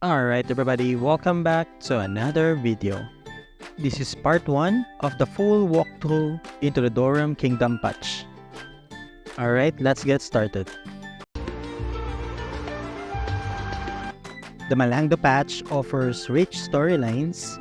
Alright everybody, welcome back to another video. This is part 1 of the full walkthrough into the Doram Kingdom patch. Alright, let's get started. The Malangdo patch offers rich storylines,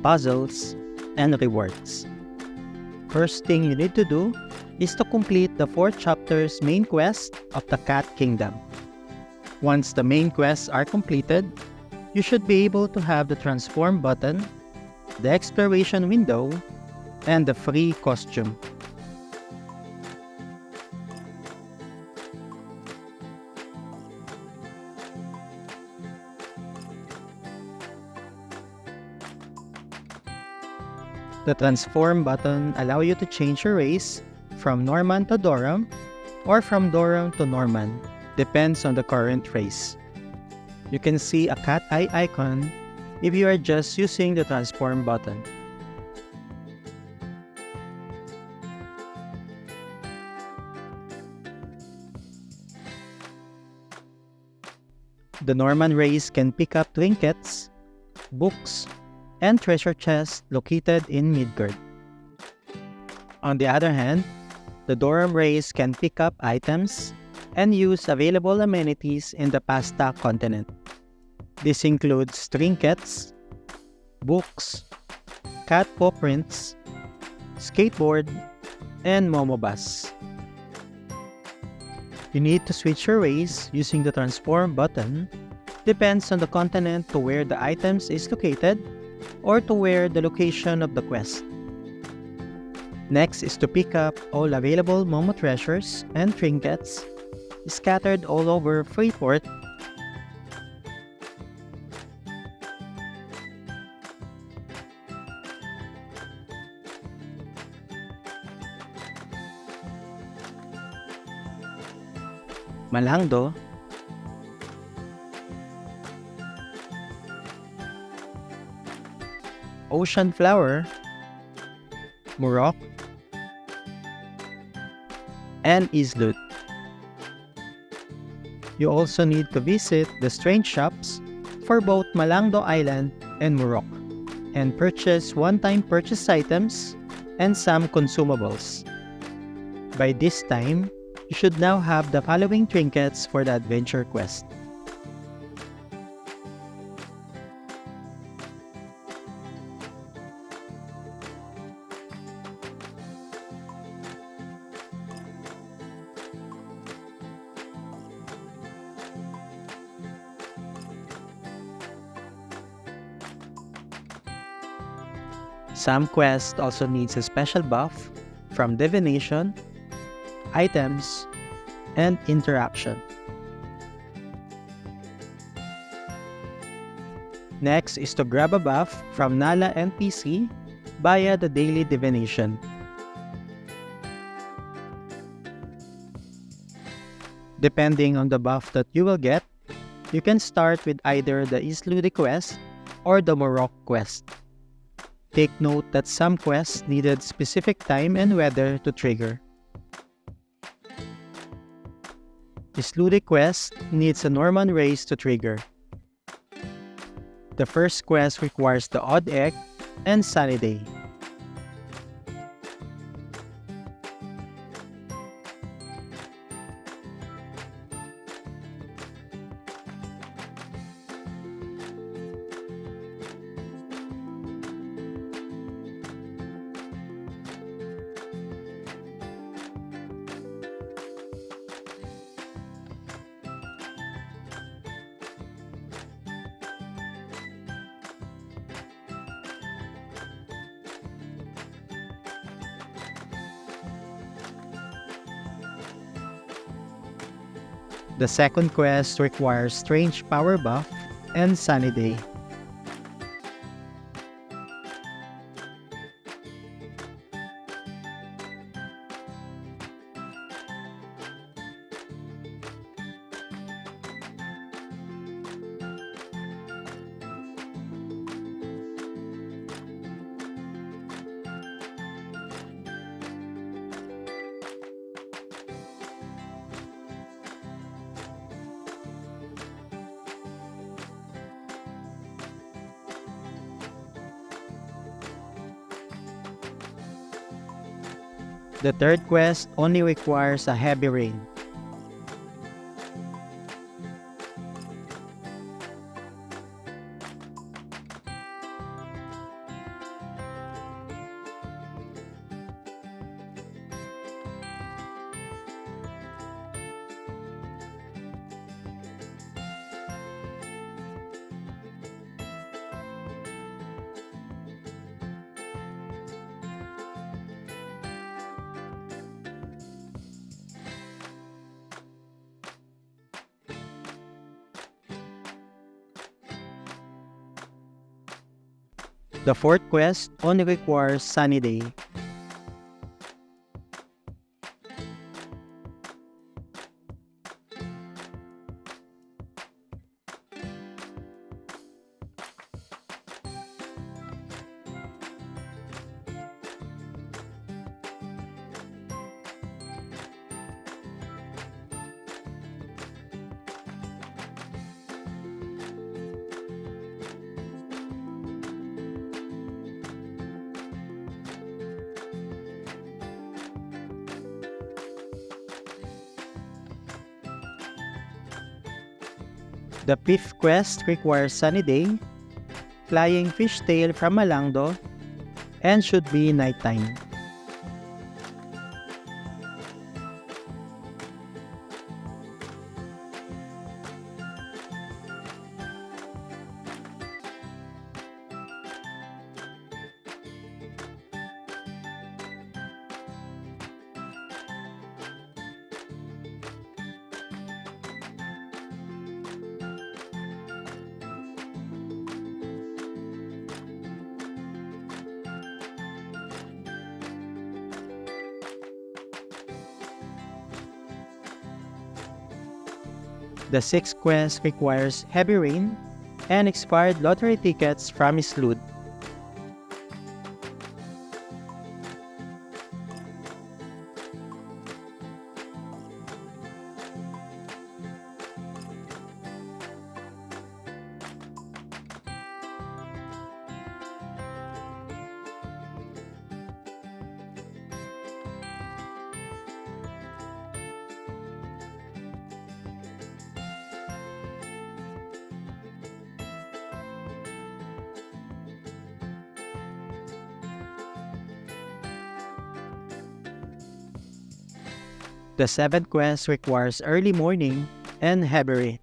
puzzles, and rewards. First thing you need to do is to complete the 4th chapter's main quest of the Cat Kingdom. Once the main quests are completed, you should be able to have the transform button, the exploration window, and the free costume. The transform button allows you to change your race from Norman to Doram or from Doram to Norman, depends on the current race. You can see a cat eye icon if you are just using the transform button. The Norman race can pick up trinkets, books, and treasure chests located in Midgard. On the other hand, the Doram race can pick up items and use available amenities in the Pasta continent. This includes trinkets, books, cat paw prints, skateboard, and momobus. You need to switch your race using the transform button, depends on the continent to where the items is located or to where the location of the quest. Next is to pick up all available Momo treasures and trinkets scattered all over Freeport. Malangdo, Ocean Flower, Morroc, and Izlude. You also need to visit the strange shops for both Malangdo Island and Morroc and purchase one-time purchase items and some consumables. By this time, you should now have the following trinkets for the adventure quest. Some quests also needs a special buff from divination, items, and interaction. Next is to grab a buff from Nala NPC via the daily divination. Depending on the buff that you will get, you can start with either the Izlude quest or the Morroc quest. Take note that some quests needed specific time and weather to trigger. Izlude quest needs a Norman race to trigger. The first quest requires the Odd Egg and Sunny Day. The second quest requires Strange Power Buff and Sunny Day. The third quest only requires a heavy rain. The fourth quest only requires sunny day. The fifth quest requires sunny day, flying fishtail from Malangdo, and should be nighttime. The sixth quest requires heavy rain and expired lottery tickets from Izlude. The seventh quest requires early morning and heavy rain.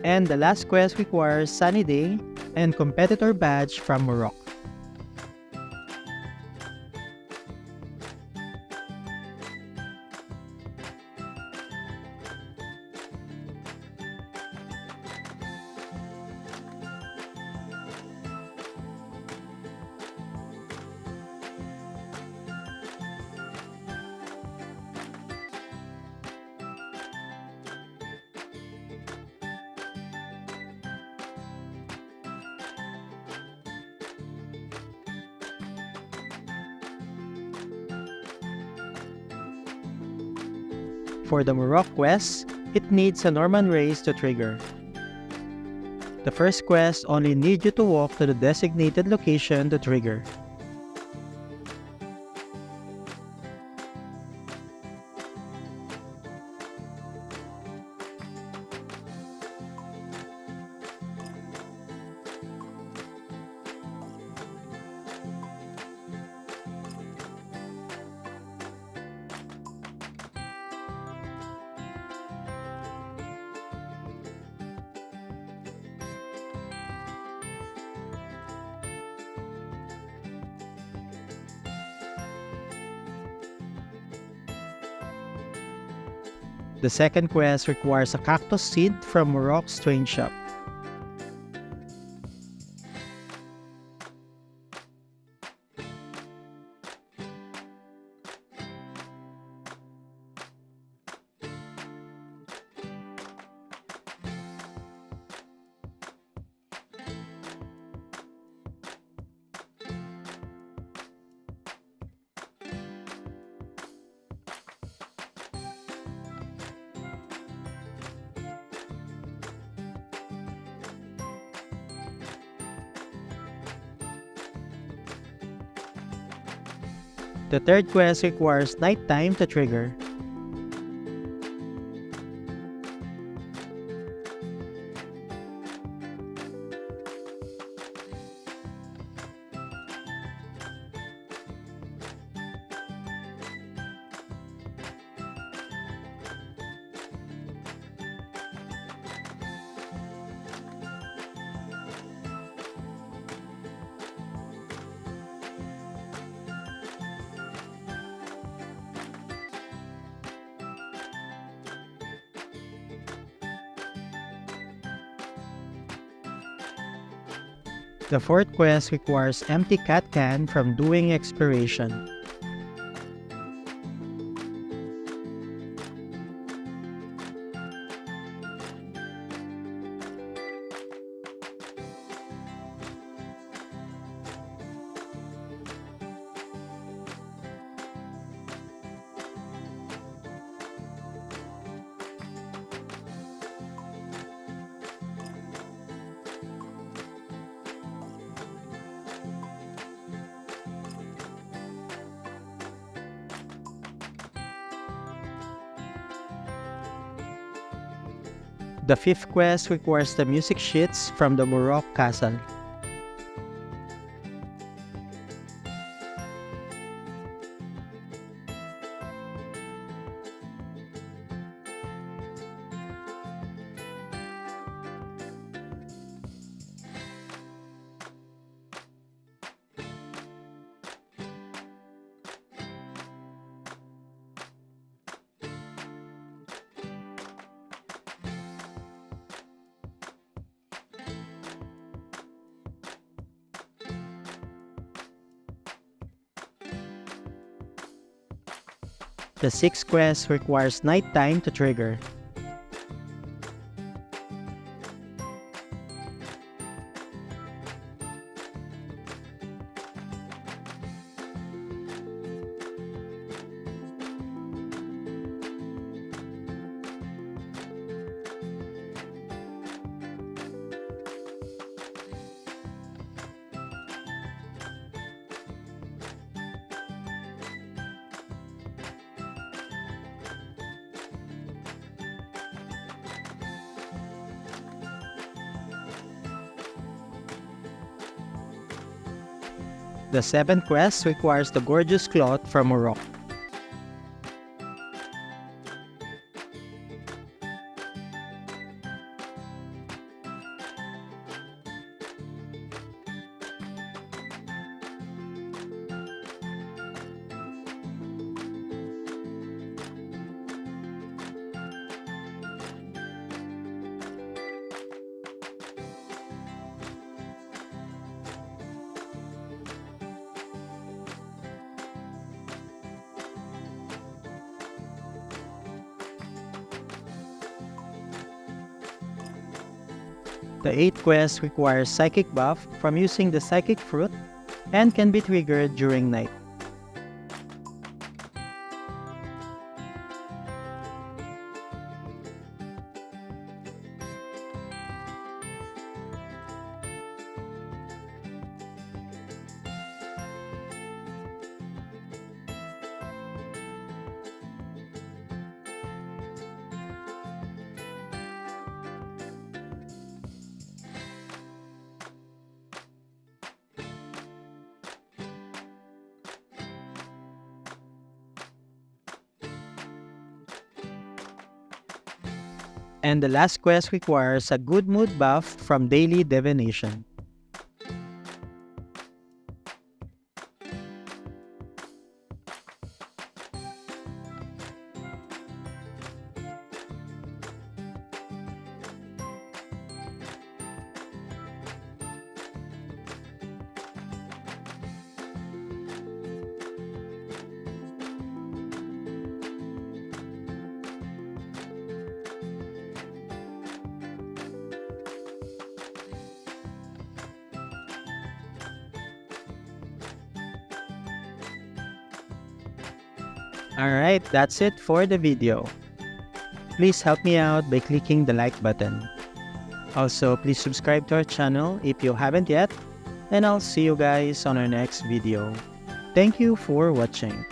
And the last quest requires sunny day and competitor badge from Morroc. For the Morroc quest, it needs a Norman race to trigger. The first quest only needs you to walk to the designated location to trigger. The second quest requires a cactus seed from Moroc's train shop. The third quest requires nighttime to trigger. The fourth quest requires empty cat can from doing exploration. The fifth quest requires the music sheets from the Morroc castle. The sixth quest requires nighttime to trigger. The seventh quest requires the gorgeous cloth from Morocco. The eighth quest requires psychic buff from using the psychic fruit and can be triggered during night. And the last quest requires a good mood buff from daily divination. Alright, that's it for the video. Please help me out by clicking the like button. Also, please subscribe to our channel if you haven't yet, and I'll see you guys on our next video. Thank you for watching.